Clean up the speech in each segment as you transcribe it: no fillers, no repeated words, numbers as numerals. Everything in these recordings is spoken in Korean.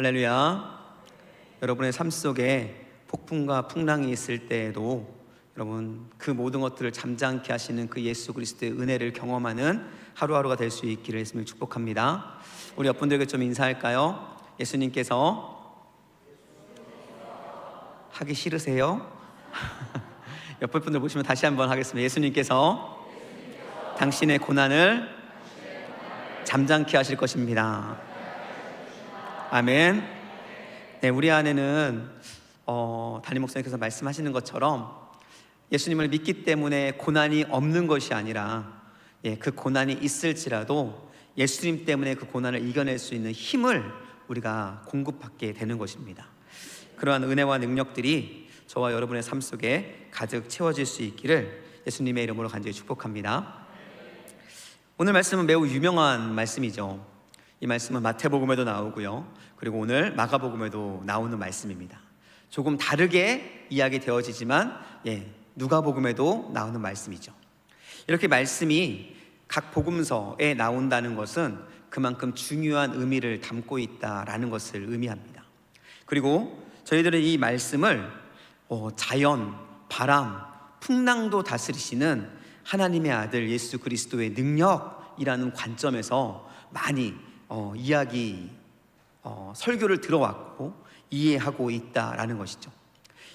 할렐루야. 여러분의 삶 속에 폭풍과 풍랑이 있을 때에도 여러분 그 모든 것들을 잠잠케 하시는 그 예수 그리스도의 은혜를 경험하는 하루하루가 될 수 있기를 예수님을 축복합니다. 우리 옆분들에게 좀 인사할까요? 예수님께서 하기 싫으세요? 옆에 분들 보시면 다시 한번 하겠습니다. 예수님께서 당신의 고난을 잠잠케 하실 것입니다. 아멘. 네, 우리 안에는 담임 목사님께서 말씀하시는 것처럼 예수님을 믿기 때문에 고난이 없는 것이 아니라 그 고난이 있을지라도 예수님 때문에 그 고난을 이겨낼 수 있는 힘을 우리가 공급받게 되는 것입니다. 그러한 은혜와 능력들이 저와 여러분의 삶 속에 가득 채워질 수 있기를 예수님의 이름으로 간절히 축복합니다. 오늘 말씀은 매우 유명한 말씀이죠. 이 말씀은 마태복음에도 나오고요, 그리고 오늘 마가복음에도 나오는 말씀입니다. 조금 다르게 이야기 되어지지만 누가복음에도 나오는 말씀이죠. 이렇게 말씀이 각 복음서에 나온다는 것은 그만큼 중요한 의미를 담고 있다라는 것을 의미합니다. 그리고 저희들은 이 말씀을 자연, 바람, 풍랑도 다스리시는 하나님의 아들 예수 그리스도의 능력이라는 관점에서 많이 설교를 들어왔고 이해하고 있다라는 것이죠.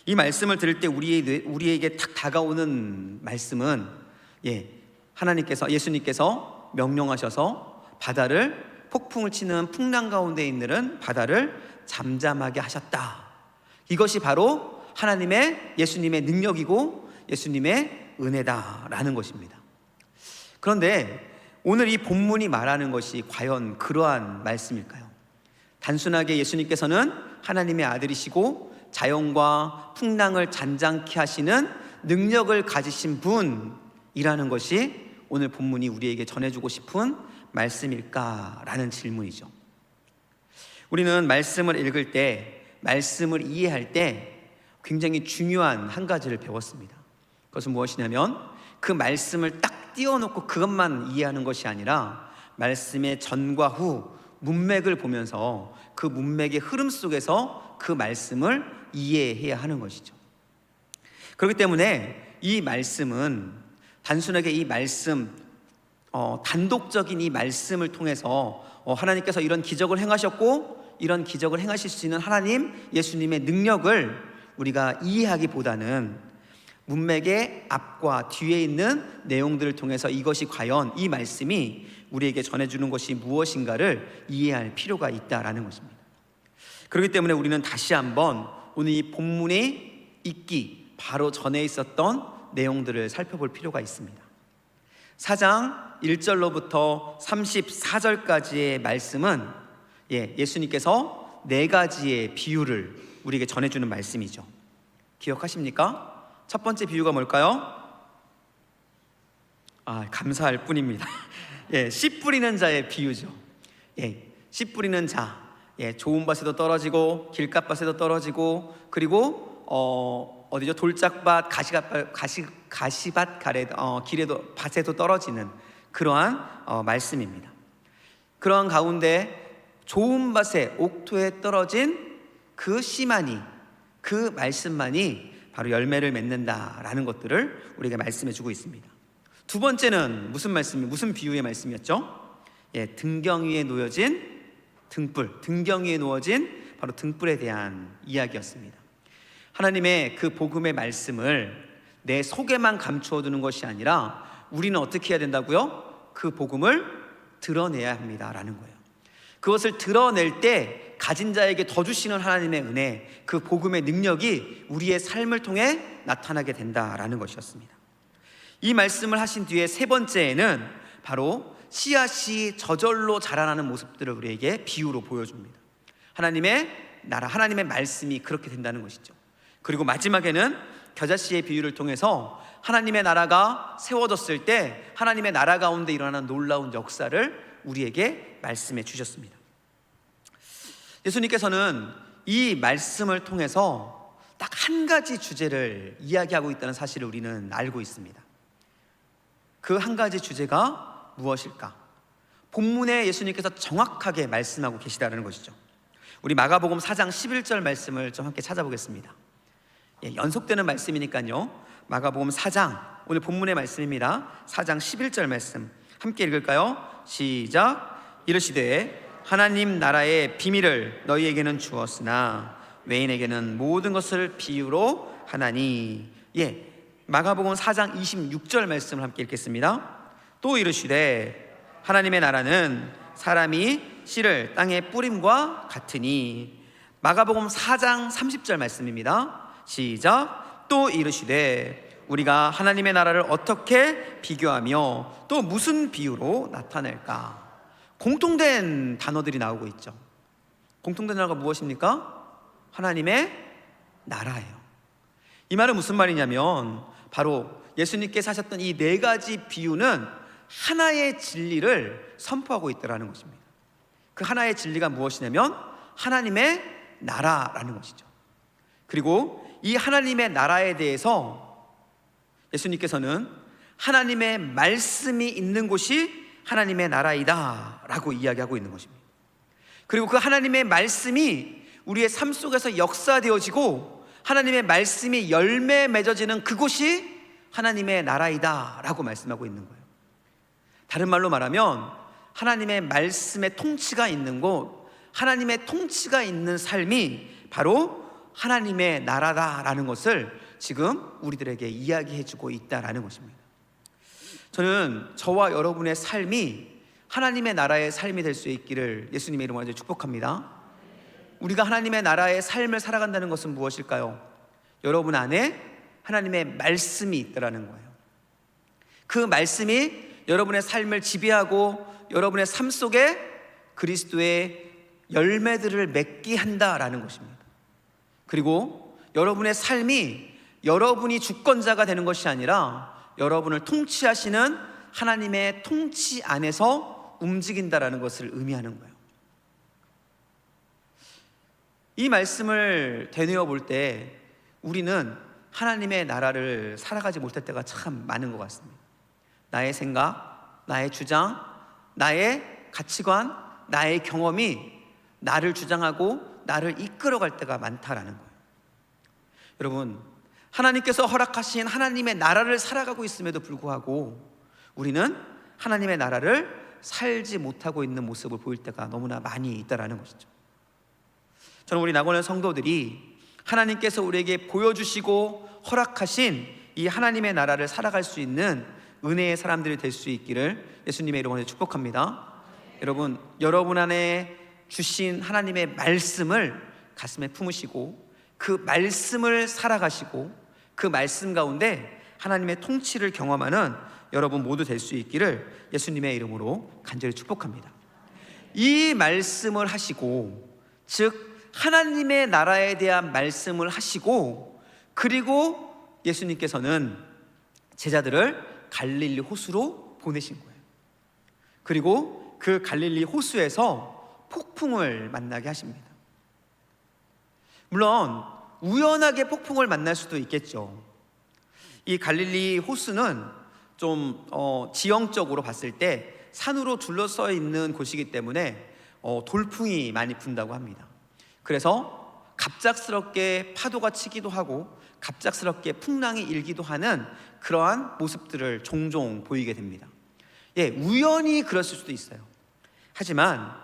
이 말씀을 들을 때 우리에게 탁 다가오는 말씀은 예수님께서 명령하셔서 바다를, 폭풍을 치는 풍랑 가운데 있는 바다를 잠잠하게 하셨다. 이것이 바로 예수님의 능력이고 예수님의 은혜다라는 것입니다. 그런데 오늘 이 본문이 말하는 것이 과연 그러한 말씀일까요? 단순하게 예수님께서는 하나님의 아들이시고 자연과 풍랑을 잔잔케 하시는 능력을 가지신 분이라는 것이 오늘 본문이 우리에게 전해주고 싶은 말씀일까라는 질문이죠. 우리는 말씀을 읽을 때, 말씀을 이해할 때 굉장히 중요한 한 가지를 배웠습니다. 그것은 무엇이냐면 그 말씀을 딱 띄워놓고 그것만 이해하는 것이 아니라 말씀의 전과 후 문맥을 보면서 그 문맥의 흐름 속에서 그 말씀을 이해해야 하는 것이죠. 그렇기 때문에 이 말씀은 단순하게 이 말씀, 단독적인 이 말씀을 통해서 하나님께서 이런 기적을 행하셨고 이런 기적을 행하실 수 있는 하나님, 예수님의 능력을 우리가 이해하기보다는 문맥의 앞과 뒤에 있는 내용들을 통해서 이것이 과연 이 말씀이 우리에게 전해주는 것이 무엇인가를 이해할 필요가 있다라는 것입니다. 그렇기 때문에 우리는 다시 한번 오늘 이 본문이 있기 바로 전에 있었던 내용들을 살펴볼 필요가 있습니다. 4장 1절로부터 34절까지의 말씀은 예수님께서 4가지의 비유를 우리에게 전해주는 말씀이죠. 기억하십니까? 첫 번째 비유가 뭘까요? 감사할 뿐입니다. 씨 뿌리는 자의 비유죠. 씨 뿌리는 자, 좋은 밭에도 떨어지고 길가밭에도 떨어지고, 그리고 돌짝밭, 가시밭 길에도 밭에도 떨어지는 그러한 말씀입니다. 그러한 가운데 좋은 밭에 옥토에 떨어진 그 씨만이, 그 말씀만이 바로 열매를 맺는다라는 것들을 우리에게 말씀해 주고 있습니다. 두 번째는 무슨 비유의 말씀이었죠? 등경 위에 놓여진 등불, 등경 위에 놓여진 바로 등불에 대한 이야기였습니다. 하나님의 그 복음의 말씀을 내 속에만 감추어 두는 것이 아니라 우리는 어떻게 해야 된다고요? 그 복음을 드러내야 합니다라는 거예요. 그것을 드러낼 때 가진 자에게 더 주시는 하나님의 은혜, 그 복음의 능력이 우리의 삶을 통해 나타나게 된다라는 것이었습니다. 이 말씀을 하신 뒤에 세 번째에는 바로 씨앗이 저절로 자라나는 모습들을 우리에게 비유로 보여줍니다. 하나님의 나라, 하나님의 말씀이 그렇게 된다는 것이죠. 그리고 마지막에는 겨자씨의 비유를 통해서 하나님의 나라가 세워졌을 때 하나님의 나라 가운데 일어나는 놀라운 역사를 우리에게 말씀해 주셨습니다. 예수님께서는 이 말씀을 통해서 딱 한 가지 주제를 이야기하고 있다는 사실을 우리는 알고 있습니다. 그 한 가지 주제가 무엇일까? 본문에 예수님께서 정확하게 말씀하고 계시다는 것이죠. 우리 마가복음 4장 11절 말씀을 좀 함께 찾아보겠습니다. 연속되는 말씀이니까요. 마가복음 4장, 오늘 본문의 말씀입니다. 4장 11절 말씀 함께 읽을까요? 시작. 이르시되 하나님 나라의 비밀을 너희에게는 주었으나 외인에게는 모든 것을 비유로 하나니. 마가복음 4장 26절 말씀을 함께 읽겠습니다. 또 이르시되 하나님의 나라는 사람이 씨를 땅에 뿌림과 같으니. 마가복음 4장 30절 말씀입니다. 시작. 또 이르시되 우리가 하나님의 나라를 어떻게 비교하며 또 무슨 비유로 나타낼까? 공통된 단어들이 나오고 있죠. 공통된 단어가 무엇입니까? 하나님의 나라예요. 이 말은 무슨 말이냐면 바로 예수님께서 하셨던 이 네 가지 비유는 하나의 진리를 선포하고 있다는 것입니다. 그 하나의 진리가 무엇이냐면 하나님의 나라라는 것이죠. 그리고 이 하나님의 나라에 대해서 예수님께서는 하나님의 말씀이 있는 곳이 하나님의 나라이다 라고 이야기하고 있는 것입니다. 그리고 그 하나님의 말씀이 우리의 삶 속에서 역사되어지고 하나님의 말씀이 열매 맺어지는 그곳이 하나님의 나라이다 라고 말씀하고 있는 거예요. 다른 말로 말하면 하나님의 말씀의 통치가 있는 곳, 하나님의 통치가 있는 삶이 바로 하나님의 나라다라는 것을 지금 우리들에게 이야기해주고 있다라는 것입니다. 저는 저와 여러분의 삶이 하나님의 나라의 삶이 될 수 있기를 예수님의 이름으로 축복합니다. 우리가 하나님의 나라의 삶을 살아간다는 것은 무엇일까요? 여러분 안에 하나님의 말씀이 있다라는 거예요. 그 말씀이 여러분의 삶을 지배하고 여러분의 삶 속에 그리스도의 열매들을 맺게 한다라는 것입니다. 그리고 여러분의 삶이 여러분이 주권자가 되는 것이 아니라 여러분을 통치하시는 하나님의 통치 안에서 움직인다라는 것을 의미하는 거예요. 이 말씀을 되뇌어 볼 때 우리는 하나님의 나라를 살아가지 못할 때가 참 많은 것 같습니다. 나의 생각, 나의 주장, 나의 가치관, 나의 경험이 나를 주장하고 나를 이끌어갈 때가 많다라는 거예요. 여러분, 하나님께서 허락하신 하나님의 나라를 살아가고 있음에도 불구하고 우리는 하나님의 나라를 살지 못하고 있는 모습을 보일 때가 너무나 많이 있다라는 것이죠. 저는 우리 낙원의 성도들이 하나님께서 우리에게 보여주시고 허락하신 이 하나님의 나라를 살아갈 수 있는 은혜의 사람들이 될 수 있기를 예수님의 이름으로 축복합니다. 여러분 안에 주신 하나님의 말씀을 가슴에 품으시고 그 말씀을 살아가시고 그 말씀 가운데 하나님의 통치를 경험하는 여러분 모두 될 수 있기를 예수님의 이름으로 간절히 축복합니다. 이 말씀을 하시고, 즉 하나님의 나라에 대한 말씀을 하시고, 그리고 예수님께서는 제자들을 갈릴리 호수로 보내신 거예요. 그리고 그 갈릴리 호수에서 폭풍을 만나게 하십니다. 물론 우연하게 폭풍을 만날 수도 있겠죠. 이 갈릴리 호수는 좀 지형적으로 봤을 때 산으로 둘러싸여 있는 곳이기 때문에 돌풍이 많이 분다고 합니다. 그래서 갑작스럽게 파도가 치기도 하고 갑작스럽게 풍랑이 일기도 하는 그러한 모습들을 종종 보이게 됩니다. 우연히 그랬을 수도 있어요. 하지만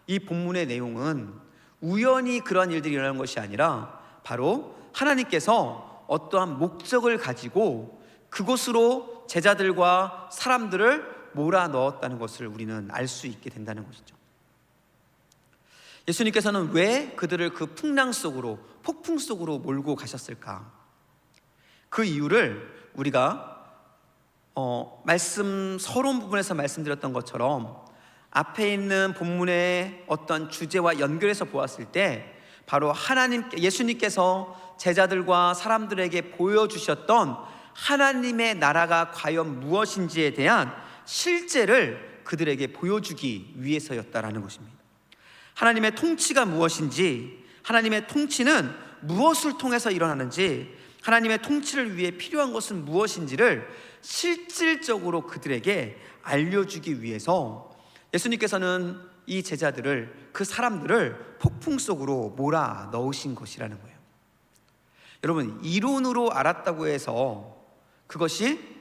이 본문의 내용은 우연히 그러한 일들이 일어나는 것이 아니라 바로 하나님께서 어떠한 목적을 가지고 그곳으로 제자들과 사람들을 몰아넣었다는 것을 우리는 알 수 있게 된다는 것이죠. 예수님께서는 왜 그들을 그 풍랑 속으로, 폭풍 속으로 몰고 가셨을까? 그 이유를 우리가 말씀 서론 부분에서 말씀드렸던 것처럼 앞에 있는 본문의 어떤 주제와 연결해서 보았을 때 바로 예수님께서 제자들과 사람들에게 보여주셨던 하나님의 나라가 과연 무엇인지에 대한 실제를 그들에게 보여주기 위해서였다라는 것입니다. 하나님의 통치가 무엇인지, 하나님의 통치는 무엇을 통해서 일어나는지, 하나님의 통치를 위해 필요한 것은 무엇인지를 실질적으로 그들에게 알려주기 위해서 예수님께서는 이 제자들을, 그 사람들을 폭풍 속으로 몰아 넣으신 것이라는 거예요. 여러분, 이론으로 알았다고 해서 그것이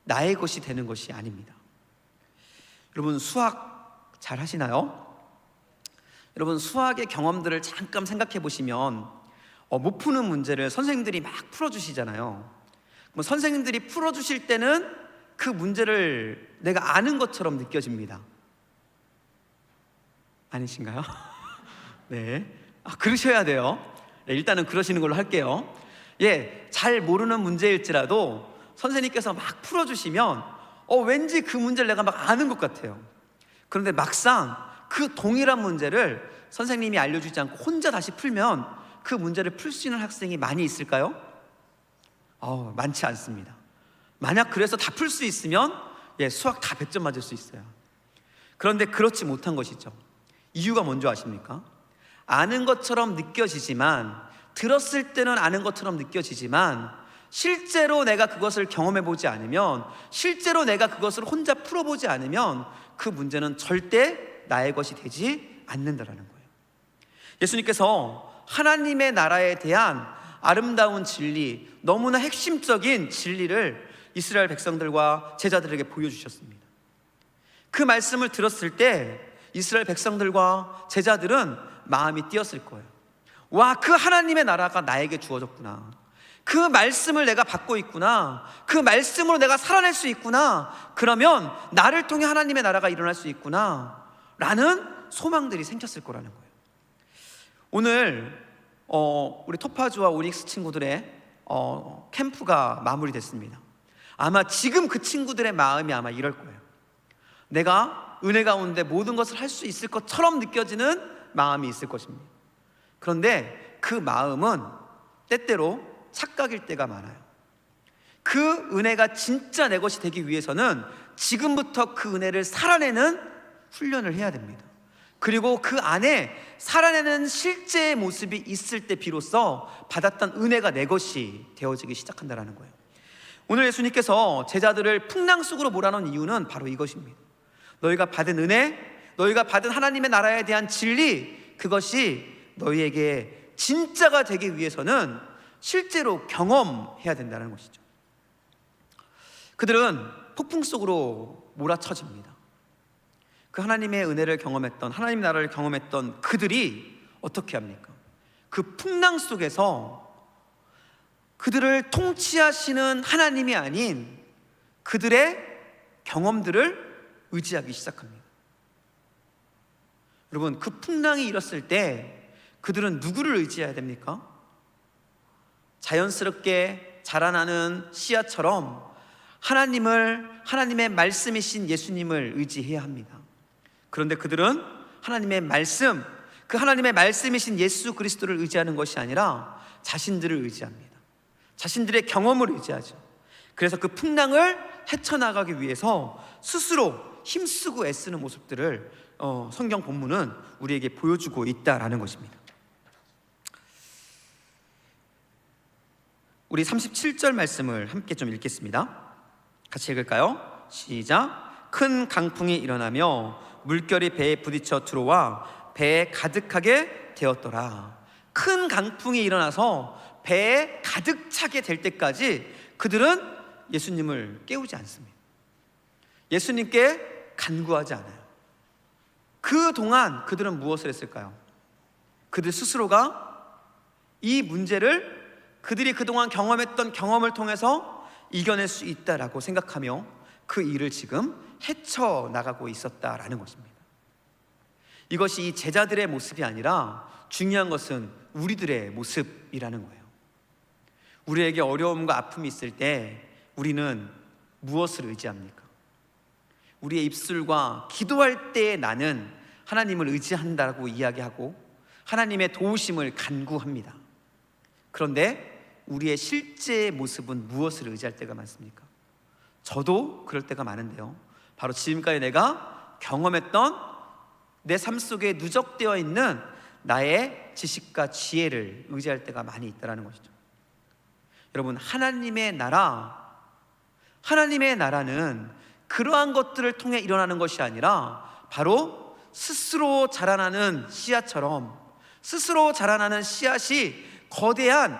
나의 것이 되는 것이 아닙니다. 여러분, 수학 잘 하시나요? 여러분, 수학의 경험들을 잠깐 생각해 보시면 못 푸는 문제를 선생님들이 막 풀어주시잖아요. 선생님들이 풀어주실 때는 그 문제를 내가 아는 것처럼 느껴집니다. 아니신가요? 네, 그러셔야 돼요. 네, 일단은 그러시는 걸로 할게요. 잘 모르는 문제일지라도 선생님께서 막 풀어주시면 왠지 그 문제를 내가 막 아는 것 같아요. 그런데 막상 그 동일한 문제를 선생님이 알려주지 않고 혼자 다시 풀면 그 문제를 풀 수 있는 학생이 많이 있을까요? 많지 않습니다. 만약 그래서 다 풀 수 있으면 수학 다 100점 맞을 수 있어요. 그런데 그렇지 못한 것이죠. 이유가 뭔지 아십니까? 아는 것처럼 느껴지지만, 들었을 때는 아는 것처럼 느껴지지만 실제로 내가 그것을 경험해 보지 않으면, 실제로 내가 그것을 혼자 풀어보지 않으면 그 문제는 절대 나의 것이 되지 않는다라는 거예요. 예수님께서 하나님의 나라에 대한 아름다운 진리, 너무나 핵심적인 진리를 이스라엘 백성들과 제자들에게 보여주셨습니다. 그 말씀을 들었을 때 이스라엘 백성들과 제자들은 마음이 뛰었을 거예요. 와, 그 하나님의 나라가 나에게 주어졌구나. 그 말씀을 내가 받고 있구나. 그 말씀으로 내가 살아낼 수 있구나. 그러면 나를 통해 하나님의 나라가 일어날 수 있구나 라는 소망들이 생겼을 거라는 거예요. 오늘 우리 토파주와 오닉스 친구들의 캠프가 마무리됐습니다. 아마 지금 그 친구들의 마음이 아마 이럴 거예요. 내가 은혜 가운데 모든 것을 할 수 있을 것처럼 느껴지는 마음이 있을 것입니다. 그런데 그 마음은 때때로 착각일 때가 많아요. 그 은혜가 진짜 내 것이 되기 위해서는 지금부터 그 은혜를 살아내는 훈련을 해야 됩니다. 그리고 그 안에 살아내는 실제의 모습이 있을 때 비로소 받았던 은혜가 내 것이 되어지기 시작한다는 거예요. 오늘 예수님께서 제자들을 풍랑 속으로 몰아넣은 이유는 바로 이것입니다. 너희가 받은 은혜, 너희가 받은 하나님의 나라에 대한 진리, 그것이 너희에게 진짜가 되기 위해서는 실제로 경험해야 된다는 것이죠. 그들은 폭풍 속으로 몰아쳐집니다. 그 하나님의 은혜를 경험했던, 하나님 나라를 경험했던 그들이 어떻게 합니까? 그 풍랑 속에서 그들을 통치하시는 하나님이 아닌 그들의 경험들을 의지하기 시작합니다. 여러분, 그 풍랑이 일었을 때 그들은 누구를 의지해야 됩니까? 자연스럽게 자라나는 씨앗처럼 하나님의 말씀이신 예수님을 의지해야 합니다. 그런데 그들은 하나님의 말씀, 그 하나님의 말씀이신 예수 그리스도를 의지하는 것이 아니라 자신들을 의지합니다. 자신들의 경험을 의지하죠. 그래서 그 풍랑을 헤쳐나가기 위해서 스스로 힘쓰고 애쓰는 모습들을 성경 본문은 우리에게 보여주고 있다라는 것입니다. 우리 37절 말씀을 함께 좀 읽겠습니다. 같이 읽을까요? 시작. 큰 강풍이 일어나며 물결이 배에 부딪혀 들어와 배에 가득하게 되었더라. 큰 강풍이 일어나서 배에 가득 차게 될 때까지 그들은 예수님을 깨우지 않습니다. 예수님께 간구하지 않아요. 그동안 그들은 무엇을 했을까요? 그들 스스로가 이 문제를 그들이 그동안 경험했던 경험을 통해서 이겨낼 수 있다라고 생각하며 그 일을 지금 헤쳐나가고 있었다라는 것입니다. 이것이 이 제자들의 모습이 아니라 중요한 것은 우리들의 모습이라는 거예요. 우리에게 어려움과 아픔이 있을 때 우리는 무엇을 의지합니까? 우리의 입술과 기도할 때 나는 하나님을 의지한다고 이야기하고 하나님의 도우심을 간구합니다. 그런데 우리의 실제 모습은 무엇을 의지할 때가 많습니까? 저도 그럴 때가 많은데요, 바로 지금까지 내가 경험했던 내 삶 속에 누적되어 있는 나의 지식과 지혜를 의지할 때가 많이 있다는 것이죠. 여러분, 하나님의 나라는 그러한 것들을 통해 일어나는 것이 아니라 바로 스스로 자라나는 씨앗처럼 스스로 자라나는 씨앗이 거대한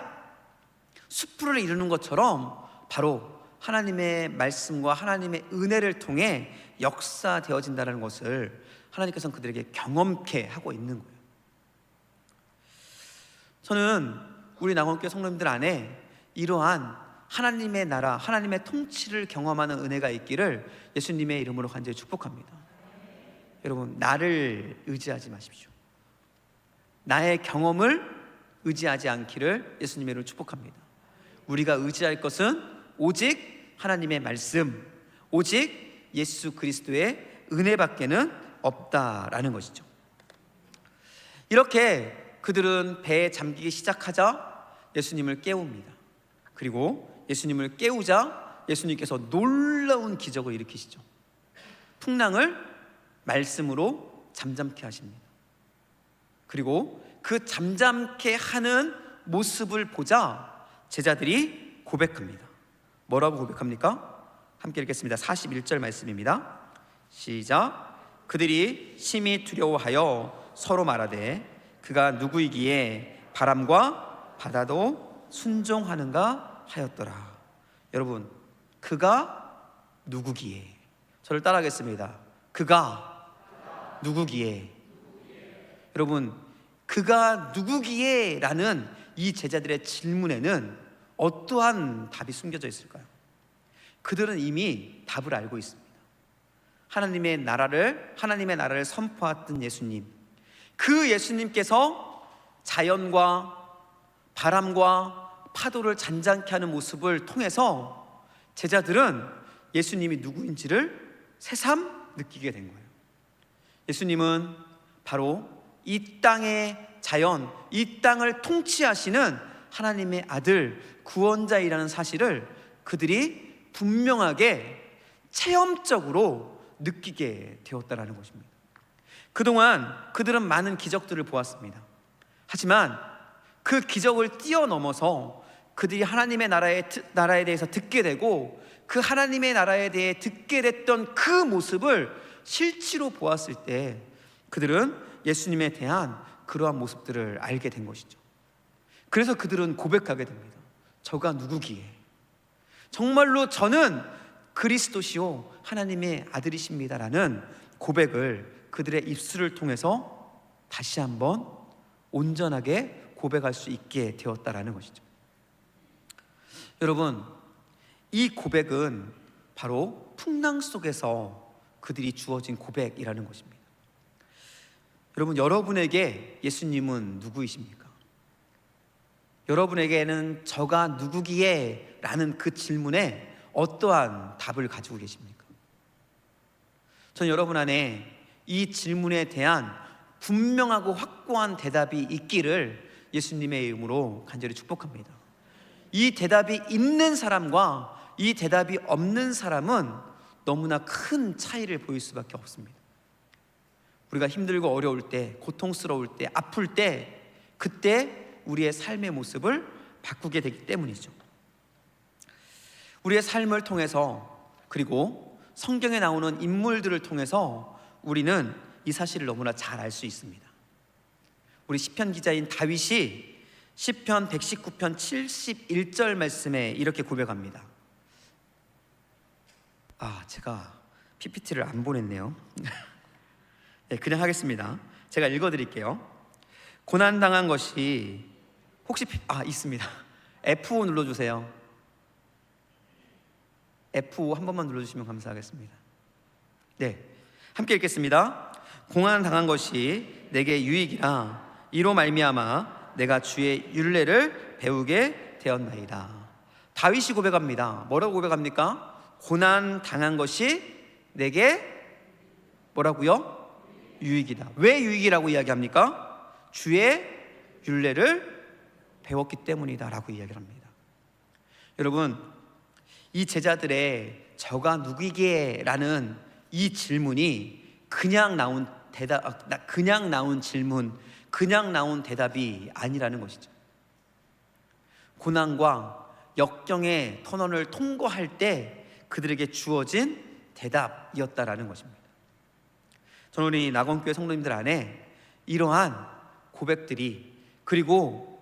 숲을 이루는 것처럼 바로 하나님의 말씀과 하나님의 은혜를 통해 역사되어진다는 것을 하나님께서는 그들에게 경험케 하고 있는 거예요. 저는 우리 낙원교회 성도님들 안에 이러한 하나님의 나라, 하나님의 통치를 경험하는 은혜가 있기를 예수님의 이름으로 간절히 축복합니다. 여러분, 나를 의지하지 마십시오. 나의 경험을 의지하지 않기를 예수님의 이름으로 축복합니다. 우리가 의지할 것은 오직 하나님의 말씀, 오직 예수 그리스도의 은혜밖에는 없다라는 것이죠. 이렇게 그들은 배에 잠기기 시작하자 예수님을 깨웁니다. 그리고 예수님을 깨우자 예수님께서 놀라운 기적을 일으키시죠. 풍랑을 말씀으로 잠잠케 하십니다. 그리고 그 잠잠케 하는 모습을 보자 제자들이 고백합니다. 뭐라고 고백합니까? 함께 읽겠습니다. 41절 말씀입니다. 시작. 그들이 심히 두려워하여 서로 말하되 그가 누구이기에 바람과 바다도 순종하는가 하였더라. 여러분, 그가 누구기에, 저를 따라하겠습니다. 그가 누구기에. 여러분, 그가 누구기에 라는 이 제자들의 질문에는 어떠한 답이 숨겨져 있을까요? 그들은 이미 답을 알고 있습니다. 하나님의 나라를 선포했던 예수님, 그 예수님께서 자연과 바람과 파도를 잔잔케 하는 모습을 통해서 제자들은 예수님이 누구인지를 새삼 느끼게 된 거예요. 예수님은 바로 이 땅의 자연, 이 땅을 통치하시는 하나님의 아들, 구원자이라는 사실을 그들이 분명하게 체험적으로 느끼게 되었다는 것입니다. 그동안 그들은 많은 기적들을 보았습니다. 하지만 그 기적을 뛰어넘어서 그들이 하나님의 나라에 대해서 듣게 되고 그 하나님의 나라에 대해 듣게 됐던 그 모습을 실제로 보았을 때 그들은 예수님에 대한 그러한 모습들을 알게 된 것이죠. 그래서 그들은 고백하게 됩니다. 저가 누구기에, 정말로 저는 그리스도시요 하나님의 아들이십니다라는 고백을 그들의 입술을 통해서 다시 한번 온전하게 고백할 수 있게 되었다라는 것이죠. 여러분, 이 고백은 바로 풍랑 속에서 그들이 주어진 고백이라는 것입니다. 여러분, 여러분에게 예수님은 누구이십니까? 여러분에게는 저가 누구기에? 라는 그 질문에 어떠한 답을 가지고 계십니까? 전 여러분 안에 이 질문에 대한 분명하고 확고한 대답이 있기를 예수님의 이름으로 간절히 축복합니다. 이 대답이 있는 사람과 이 대답이 없는 사람은 너무나 큰 차이를 보일 수밖에 없습니다. 우리가 힘들고 어려울 때, 고통스러울 때, 아플 때, 그때 우리의 삶의 모습을 바꾸게 되기 때문이죠. 우리의 삶을 통해서, 그리고 성경에 나오는 인물들을 통해서 우리는 이 사실을 너무나 잘 알 수 있습니다. 우리 시편 기자인 다윗이 시편 119편 71절 말씀에 이렇게 고백합니다. 제가 PPT를 안 보냈네요. 네, 그냥 하겠습니다. 제가 읽어드릴게요. 고난당한 것이 혹시 있습니다. F5 눌러주세요. F5 한 번만 눌러주시면 감사하겠습니다. 네, 함께 읽겠습니다. 고난당한 것이 내게 유익이라 이로 말미암아 내가 주의 율례를 배우게 되었나이다. 다윗이 고백합니다. 뭐라고 고백합니까? 고난당한 것이 내게 뭐라고요? 유익이다. 왜 유익이라고 이야기합니까? 주의 율례를 배웠기 때문이다 라고 이야기를 합니다. 여러분, 이 제자들의 저가 누구이기에? 라는 이 질문이 그냥 나온 질문, 그냥 나온 대답이 아니라는 것이죠. 고난과 역경의 터널을 통과할 때 그들에게 주어진 대답이었다라는 것입니다. 저는 우리 낙원교회 성도님들 안에 이러한 고백들이, 그리고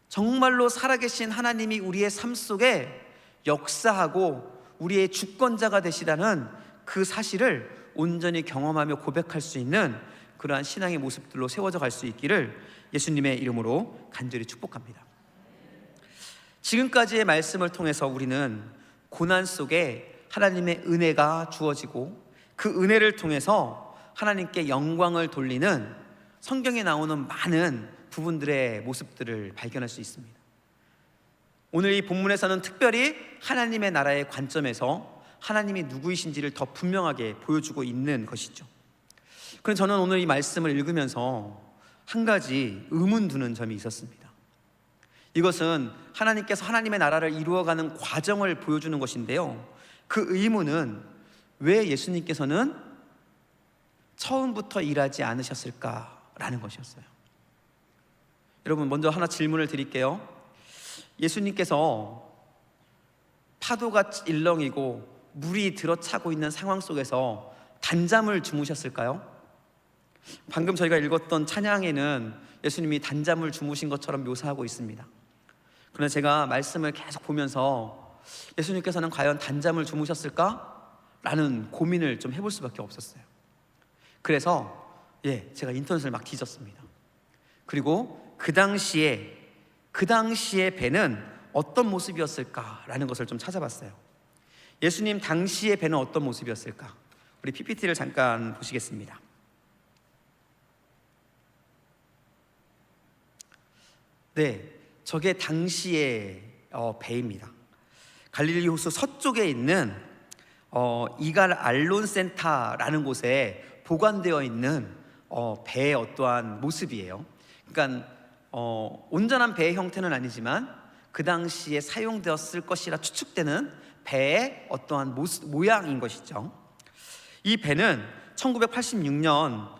정말로 살아계신 하나님이 우리의 삶 속에 역사하고 우리의 주권자가 되시다는 그 사실을 온전히 경험하며 고백할 수 있는 그러한 신앙의 모습들로 세워져 갈 수 있기를 예수님의 이름으로 간절히 축복합니다. 지금까지의 말씀을 통해서 우리는 고난 속에 하나님의 은혜가 주어지고 그 은혜를 통해서 하나님께 영광을 돌리는 성경에 나오는 많은 부분들의 모습들을 발견할 수 있습니다. 오늘 이 본문에서는 특별히 하나님의 나라의 관점에서 하나님이 누구이신지를 더 분명하게 보여주고 있는 것이죠. 그럼 저는 오늘 이 말씀을 읽으면서 한 가지 의문 두는 점이 있었습니다. 이것은 하나님께서 하나님의 나라를 이루어가는 과정을 보여주는 것인데요, 그 의문은 왜 예수님께서는 처음부터 일하지 않으셨을까라는 것이었어요. 여러분, 먼저 하나 질문을 드릴게요. 예수님께서 파도가 일렁이고 물이 들어차고 있는 상황 속에서 단잠을 주무셨을까요? 방금 저희가 읽었던 찬양에는 예수님이 단잠을 주무신 것처럼 묘사하고 있습니다. 그러나 제가 말씀을 계속 보면서 예수님께서는 과연 단잠을 주무셨을까? 라는 고민을 좀 해볼 수밖에 없었어요. 그래서 제가 인터넷을 막 뒤졌습니다. 그리고 그 당시에 배는 어떤 모습이었을까라는 것을 좀 찾아봤어요. 예수님 당시의 배는 어떤 모습이었을까? 우리 PPT를 잠깐 보시겠습니다. 저게 당시의 배입니다. 갈릴리 호수 서쪽에 있는 이갈 알론 센터라는 곳에 보관되어 있는 배의 어떠한 모습이에요. 그러니까 온전한 배의 형태는 아니지만 그 당시에 사용되었을 것이라 추측되는 배의 어떠한 모양인 것이죠. 이 배는 1986년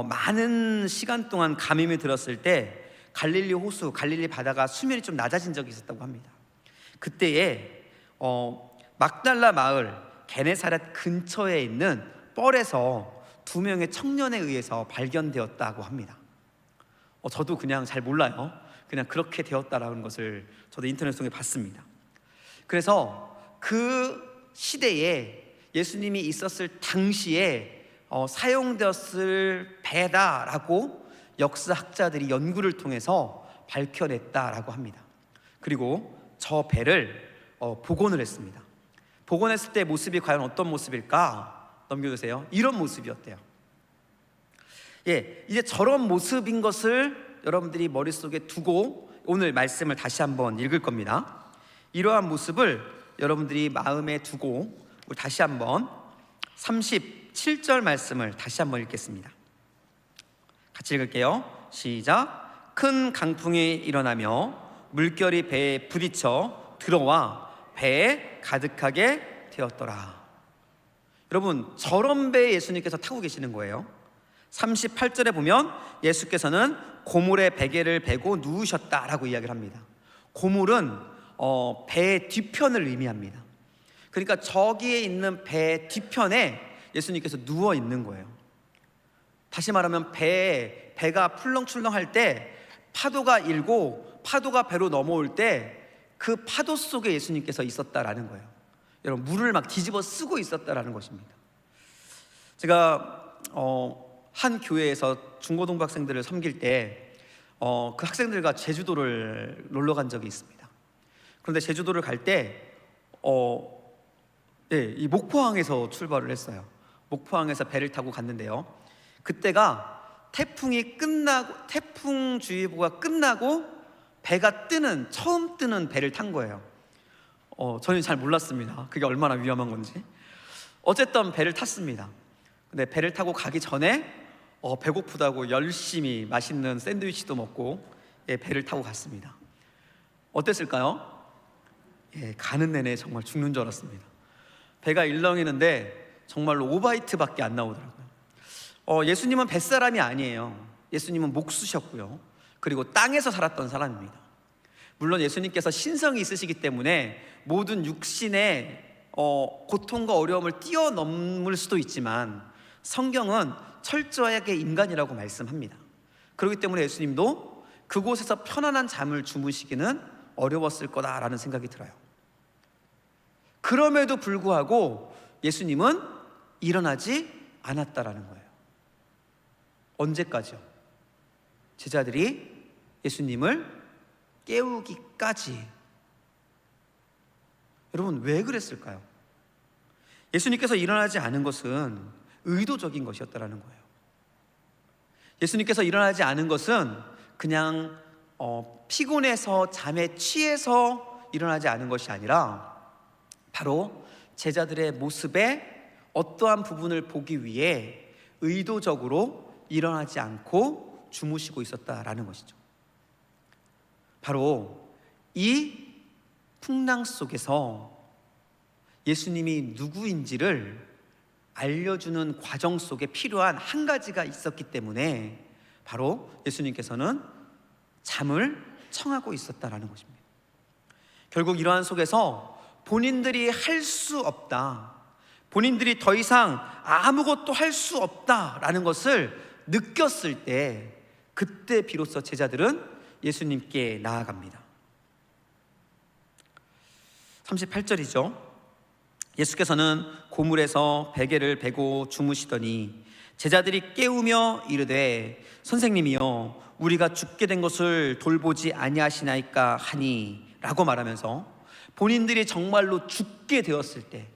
많은 시간 동안 가뭄이 들었을 때 갈릴리 호수, 갈릴리 바다가 수면이 좀 낮아진 적이 있었다고 합니다. 그때에 막달라 마을 게네사렛 근처에 있는 뻘에서 2명의 청년에 의해서 발견되었다고 합니다. 저도 그냥 잘 몰라요. 그냥 그렇게 되었다라는 것을 저도 인터넷 통해 봤습니다. 그래서 그 시대에 예수님이 있었을 당시에 사용되었을 배다라고 역사학자들이 연구를 통해서 밝혀냈다라고 합니다. 그리고 저 배를 복원을 했습니다. 복원했을 때 모습이 과연 어떤 모습일까? 넘겨주세요. 이런 모습이었대요. 이제 저런 모습인 것을 여러분들이 머릿속에 두고 오늘 말씀을 다시 한번 읽을 겁니다. 이러한 모습을 여러분들이 마음에 두고 우리 다시 한번 37절 말씀을 다시 한번 읽겠습니다. 같이 읽을게요. 시작. 큰 강풍이 일어나며 물결이 배에 부딪혀 들어와 배에 가득하게 되었더라. 여러분, 저런 배에 예수님께서 타고 계시는 거예요. 38절에 보면 예수께서는 고물의 베개를 베고 누우셨다라고 이야기를 합니다. 고물은 배의 뒤편을 의미합니다. 그러니까 저기에 있는 배 뒤편에 예수님께서 누워 있는 거예요. 다시 말하면 배가 풀렁출렁할 때 파도가 일고 파도가 배로 넘어올 때 그 파도 속에 예수님께서 있었다라는 거예요. 여러분, 물을 막 뒤집어 쓰고 있었다라는 것입니다. 제가 한 교회에서 중고등부 학생들을 섬길 때 그 학생들과 제주도를 놀러 간 적이 있습니다. 그런데 제주도를 갈 때 이 목포항에서 출발을 했어요. 목포항에서 배를 타고 갔는데요, 그때가 태풍주의보가 끝나고 배가 처음 뜨는 배를 탄 거예요. 저는 잘 몰랐습니다. 그게 얼마나 위험한 건지. 어쨌든 배를 탔습니다. 근데 배를 타고 가기 전에 배고프다고 열심히 맛있는 샌드위치도 먹고 배를 타고 갔습니다. 어땠을까요? 가는 내내 정말 죽는 줄 알았습니다. 배가 일렁이는데 정말로 5바이트밖에 안 나오더라고요. 예수님은 뱃사람이 아니에요. 예수님은 목수셨고요, 그리고 땅에서 살았던 사람입니다. 물론 예수님께서 신성이 있으시기 때문에 모든 육신의 고통과 어려움을 뛰어넘을 수도 있지만 성경은 철저하게 인간이라고 말씀합니다. 그렇기 때문에 예수님도 그곳에서 편안한 잠을 주무시기는 어려웠을 거다라는 생각이 들어요. 그럼에도 불구하고 예수님은 일어나지 않았다라는 거예요. 언제까지요? 제자들이 예수님을 깨우기까지. 여러분, 왜 그랬을까요? 예수님께서 일어나지 않은 것은 의도적인 것이었다라는 거예요. 예수님께서 일어나지 않은 것은 그냥 피곤해서 잠에 취해서 일어나지 않은 것이 아니라 바로 제자들의 모습에 어떠한 부분을 보기 위해 의도적으로 일어나지 않고 주무시고 있었다라는 것이죠. 바로 이 풍랑 속에서 예수님이 누구인지를 알려주는 과정 속에 필요한 한 가지가 있었기 때문에 바로 예수님께서는 잠을 청하고 있었다라는 것입니다. 결국 이러한 속에서 본인들이 할 수 없다, 본인들이 더 이상 아무것도 할 수 없다라는 것을 느꼈을 때, 그때 비로소 제자들은 예수님께 나아갑니다. 38절이죠. 예수께서는 고물에서 베개를 베고 주무시더니 제자들이 깨우며 이르되 선생님이여 우리가 죽게 된 것을 돌보지 아니하시나이까 하니 라고 말하면서 본인들이 정말로 죽게 되었을 때,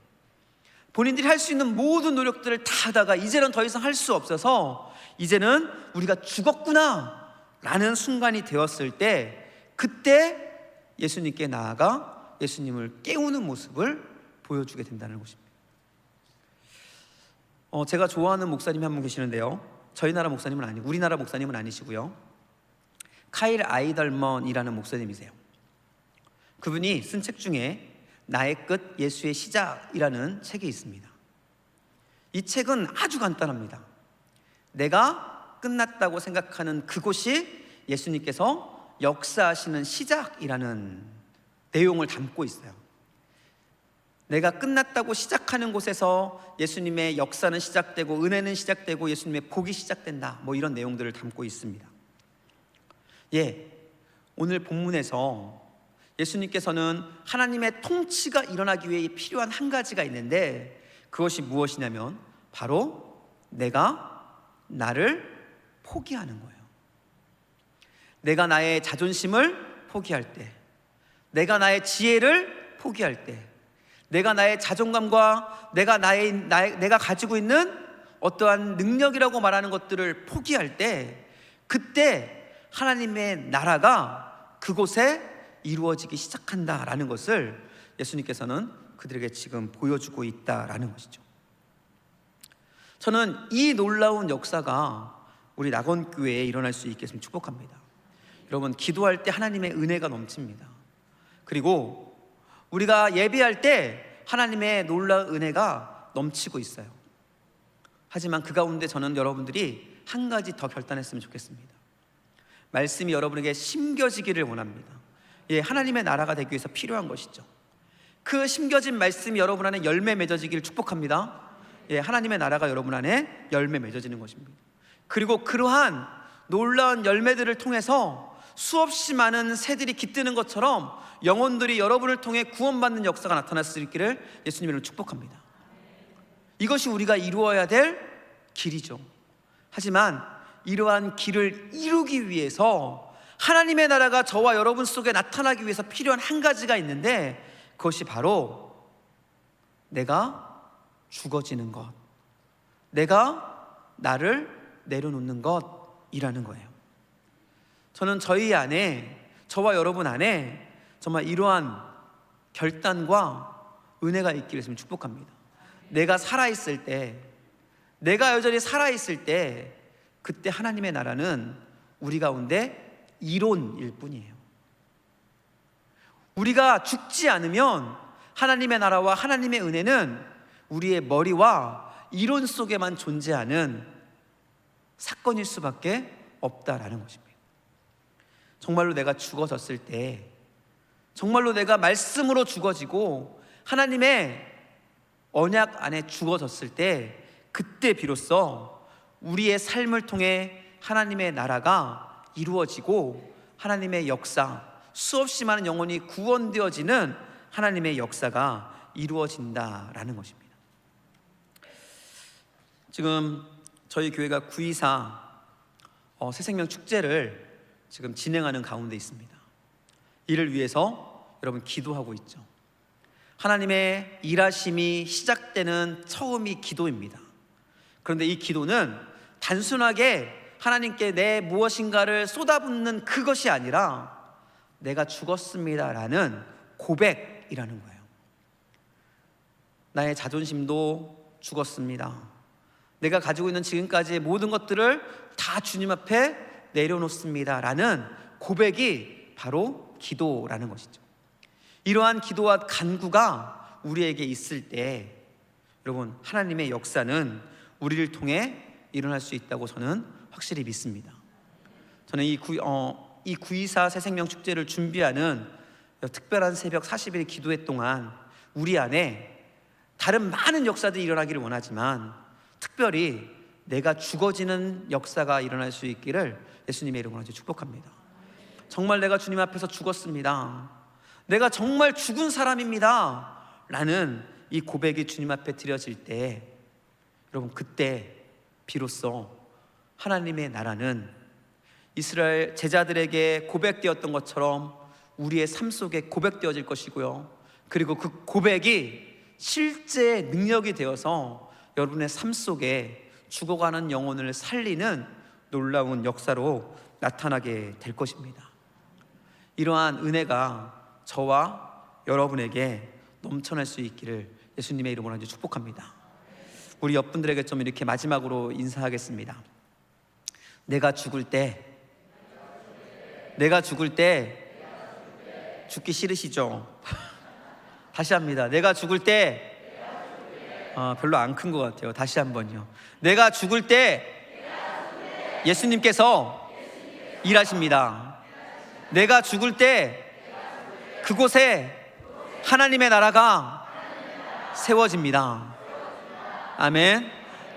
본인들이 할 수 있는 모든 노력들을 다 하다가 이제는 더 이상 할 수 없어서 이제는 우리가 죽었구나 라는 순간이 되었을 때, 그때 예수님께 나아가 예수님을 깨우는 모습을 보여주게 된다는 것입니다. 제가 좋아하는 목사님이 한 분 계시는데요, 저희 나라 목사님은 아니고 우리나라 목사님은 아니시고요, 카일 아이덜먼이라는 목사님이세요. 그분이 쓴 책 중에 나의 끝 예수의 시작이라는 책이 있습니다. 이 책은 아주 간단합니다. 내가 끝났다고 생각하는 그곳이 예수님께서 역사하시는 시작이라는 내용을 담고 있어요. 내가 끝났다고 시작하는 곳에서 예수님의 역사는 시작되고 은혜는 시작되고 예수님의 복이 시작된다, 이런 내용들을 담고 있습니다. 오늘 본문에서 예수님께서는 하나님의 통치가 일어나기 위해 필요한 한 가지가 있는데, 그것이 무엇이냐면 바로 내가 나를 포기하는 거예요. 내가 나의 자존심을 포기할 때, 내가 나의 지혜를 포기할 때, 내가 나의 자존감과 내가 가지고 있는 어떠한 능력이라고 말하는 것들을 포기할 때, 그때 하나님의 나라가 그곳에 이루어지기 시작한다라는 것을 예수님께서는 그들에게 지금 보여주고 있다라는 것이죠. 저는 이 놀라운 역사가 우리 낙원교회에 일어날 수 있게 했으면 축복합니다. 여러분, 기도할 때 하나님의 은혜가 넘칩니다. 그리고 우리가 예배할 때 하나님의 놀라운 은혜가 넘치고 있어요. 하지만 그 가운데 저는 여러분들이 한 가지 더 결단했으면 좋겠습니다. 말씀이 여러분에게 심겨지기를 원합니다. 하나님의 나라가 되기 위해서 필요한 것이죠. 그 심겨진 말씀이 여러분 안에 열매 맺어지기를 축복합니다. 하나님의 나라가 여러분 안에 열매 맺어지는 것입니다. 그리고 그러한 놀라운 열매들을 통해서 수없이 많은 새들이 깃드는 것처럼 영혼들이 여러분을 통해 구원받는 역사가 나타날 수 있기를 예수님으로 축복합니다. 이것이 우리가 이루어야 될 길이죠. 하지만 이러한 길을 이루기 위해서 하나님의 나라가 저와 여러분 속에 나타나기 위해서 필요한 한 가지가 있는데, 그것이 바로 내가 죽어지는 것, 내가 나를 내려놓는 것이라는 거예요. 저는 저희 안에, 저와 여러분 안에 정말 이러한 결단과 은혜가 있기를 했으면 축복합니다. 내가 살아있을 때, 내가 여전히 살아있을 때, 그때 하나님의 나라는 우리 가운데 이론일 뿐이에요. 우리가 죽지 않으면 하나님의 나라와 하나님의 은혜는 우리의 머리와 이론 속에만 존재하는 사건일 수밖에 없다라는 것입니다. 정말로 내가 죽어졌을 때, 정말로 내가 말씀으로 죽어지고 하나님의 언약 안에 죽어졌을 때, 그때 비로소 우리의 삶을 통해 하나님의 나라가 이루어지고 하나님의 역사, 수없이 많은 영혼이 구원되어지는 하나님의 역사가 이루어진다라는 것입니다. 지금 저희 교회가 924 새생명 축제를 지금 진행하는 가운데 있습니다. 이를 위해서 여러분 기도하고 있죠. 하나님의 일하심이 시작되는 처음이 기도입니다. 그런데 이 기도는 단순하게 하나님께 내 무엇인가를 쏟아붓는 그것이 아니라 내가 죽었습니다라는 고백이라는 거예요. 나의 자존심도 죽었습니다. 내가 가지고 있는 지금까지의 모든 것들을 다 주님 앞에 내려놓습니다라는 고백이 바로 기도라는 것이죠. 이러한 기도와 간구가 우리에게 있을 때 여러분 하나님의 역사는 우리를 통해 일어날 수 있다고 저는 확실히 믿습니다. 저는 이 924 새생명 축제를 준비하는 특별한 새벽 40일 기도회 동안 우리 안에 다른 많은 역사들이 일어나기를 원하지만 특별히 내가 죽어지는 역사가 일어날 수 있기를 예수님의 이름으로 아주 축복합니다. 정말 내가 주님 앞에서 죽었습니다. 내가 정말 죽은 사람입니다 라는 이 고백이 주님 앞에 드려질 때 여러분 그때 비로소 하나님의 나라는 이스라엘 제자들에게 고백되었던 것처럼 우리의 삶 속에 고백되어질 것이고요, 그리고 그 고백이 실제 능력이 되어서 여러분의 삶 속에 죽어가는 영혼을 살리는 놀라운 역사로 나타나게 될 것입니다. 이러한 은혜가 저와 여러분에게 넘쳐날 수 있기를 예수님의 이름으로 아주 축복합니다. 우리 옆분들에게 좀 이렇게 마지막으로 인사하겠습니다. 내가 죽을 때 죽기 싫으시죠? 다시 합니다. 내가 죽을 때 별로 안 큰 것 같아요. 다시 한번요. 내가 죽을 때 예수님께서 일하십니다. 내가 죽을 때 그곳에 하나님의 나라가 세워집니다. 아멘.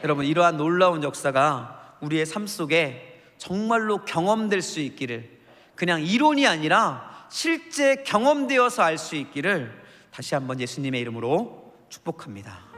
여러분 이러한 놀라운 역사가 우리의 삶 속에 정말로 경험될 수 있기를, 그냥 이론이 아니라 실제 경험되어서 알 수 있기를 다시 한번 예수님의 이름으로 축복합니다.